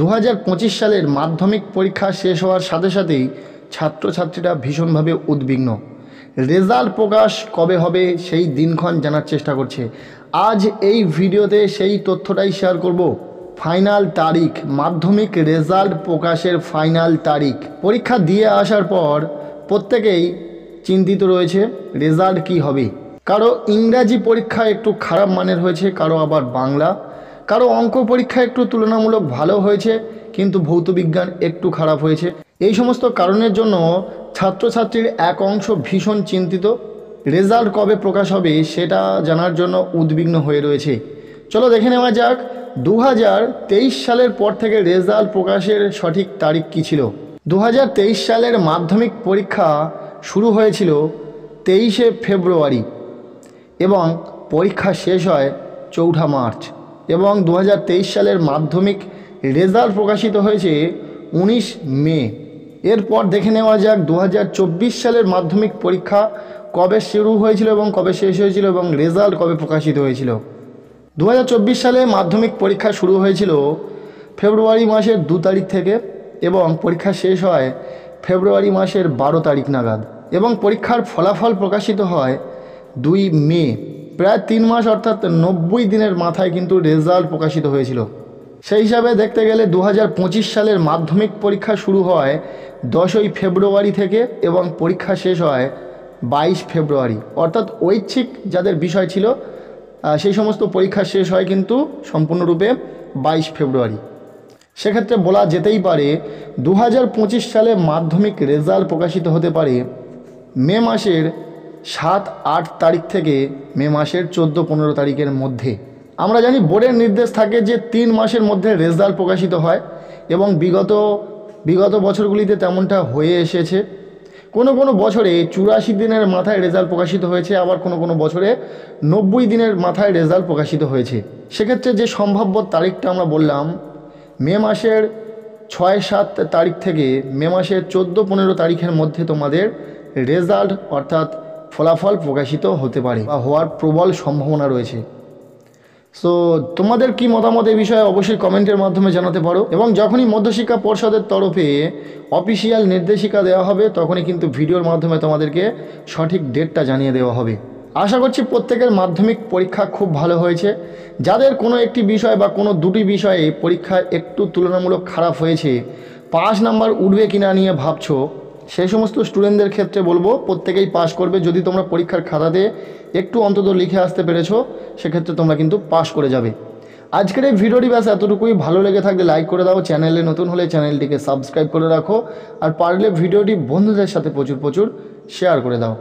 2025 সালের মাধ্যমিক পরীক্ষা শেষ হওয়ার সাথে সাথেই ছাত্রছাত্রীরা ভীষণভাবে উদ্বিগ্ন। রেজাল্ট প্রকাশ কবে হবে সেই দিনক্ষণ জানার চেষ্টা করছে। আজ এই ভিডিওতে সেই তথ্যটাই শেয়ার করব। ফাইনাল তারিখ, মাধ্যমিক রেজাল্ট প্রকাশের ফাইনাল তারিখ। পরীক্ষা দিয়ে আসার পর প্রত্যেকেই চিন্তিত রয়েছে রেজাল্ট কি হবে। কারো ইংরাজি পরীক্ষা একটু খারাপ মানের হয়েছে, কারো আবার বাংলা, কারো অঙ্ক পরীক্ষা একটু তুলনামূলক ভালো হয়েছে, কিন্তু ভৌতবিজ্ঞান একটু খারাপ হয়েছে। এই সমস্ত কারণের জন্য ছাত্রছাত্রীর এক অংশ ভীষণ চিন্তিত। রেজাল্ট কবে প্রকাশ হবে সেটা জানার জন্য উদ্বিগ্ন হয়ে রয়েছে। চলো দেখে নেওয়া যাক 2023 সালের পর থেকে রেজাল্ট প্রকাশের সঠিক তারিখ কী ছিল। 2023 সালের মাধ্যমিক পরীক্ষা শুরু হয়েছিল 23শে ফেব্রুয়ারি এবং পরীক্ষা শেষ হয় 4 মার্চ, এবং 2023 সালের মাধ্যমিক রেজাল্ট প্রকাশিত হয়েছে 19 মে। এরপর দেখে নেওয়া যাক 2024 সালের মাধ্যমিক পরীক্ষা কবে শুরু হয়েছিল এবং কবে শেষ হয়েছিল এবং রেজাল্ট কবে প্রকাশিত হয়েছিল। 2024 সালে মাধ্যমিক পরীক্ষা শুরু হয়েছিল ফেব্রুয়ারি মাসের 2 তারিখ থেকে এবং পরীক্ষা শেষ হয় ফেব্রুয়ারি মাসের 12 তারিখ নাগাদ, এবং পরীক্ষার ফলাফল প্রকাশিত হয় 2 মে। প্রায় 3 মাস অর্থাৎ 90 দিনের মাথায় কিন্তু রেজাল্ট প্রকাশিত হয়েছিল। সেই হিসাবে দেখতে গেলে 2025 সালের মাধ্যমিক পরীক্ষা শুরু হয় 10ই ফেব্রুয়ারি থেকে এবং পরীক্ষা শেষ হয় 22 ফেব্রুয়ারি, অর্থাৎ ঐচ্ছিক যাদের বিষয় ছিল সেই সমস্ত পরীক্ষা শেষ হয় কিন্তু সম্পূর্ণরূপে 22 ফেব্রুয়ারি। সেক্ষেত্রে বলা যেতেই পারে 2025 সালে মাধ্যমিক রেজাল্ট প্রকাশিত হতে পারে মে মাসের 7-8 তারিখ থেকে মে মাসের 14-15 তারিখের মধ্যে। আমরা জানি বোর্ডের নির্দেশ থাকে যে 3 মাসের মধ্যে রেজাল্ট প্রকাশিত হয় এবং বিগত বছরগুলিতে তেমনটা হয়ে এসেছে। কোনো কোনো বছরে 84 দিনের মাথায় রেজাল্ট প্রকাশিত হয়েছে, আবার কোনো কোনো বছরে 90 দিনের মাথায় রেজাল্ট প্রকাশিত হয়েছে। সেক্ষেত্রে যে সম্ভাব্য তারিখটা আমরা বললাম মে মাসের 6-7 তারিখ থেকে মে মাসের 14-15 তারিখের মধ্যে তোমাদের রেজাল্ট অর্থাৎ ফলাফল প্রকাশিত হতে পারে বা হওয়ার প্রবল সম্ভাবনা রয়েছে। সো তোমাদের কি মতামত এই বিষয়ে অবশ্যই কমেন্টের মাধ্যমে জানাতে পারো, এবং যখনই মধ্যশিক্ষা পর্ষদের তরফে অফিসিয়াল নির্দেশিকা দেওয়া হবে তখনই কিন্তু ভিডিওর মাধ্যমে তোমাদেরকে সঠিক ডেটটা জানিয়ে দেওয়া হবে। আশা করছি প্রত্যেকের মাধ্যমিক পরীক্ষা খুব ভালো হয়েছে। যাদের কোনো একটি বিষয় বা কোনো দুটি বিষয়ে পরীক্ষা একটু তুলনামূলক খারাপ হয়েছে, 5 নাম্বার উঠবে কিনা নিয়ে ভাবছো, সেই সমস্ত স্টুডেন্টদের ক্ষেত্রে বলবো প্রত্যেকেই পাস করবে। যদি তোমরা পরীক্ষার খাতাতে একটু অন্তত লিখে আসতে পেরেছো সেক্ষেত্রে তোমরা কিন্তু পাস করে যাবে। আজকের এই ভিডিওটি ব্যাস এতটুকুই। ভালো লেগে থাকলে লাইক করে দাও, চ্যানেলে নতুন হলে চ্যানেলটিকে সাবস্ক্রাইব করে রাখো, আর পারলে ভিডিওটি বন্ধুদের সাথে প্রচুর শেয়ার করে দাও।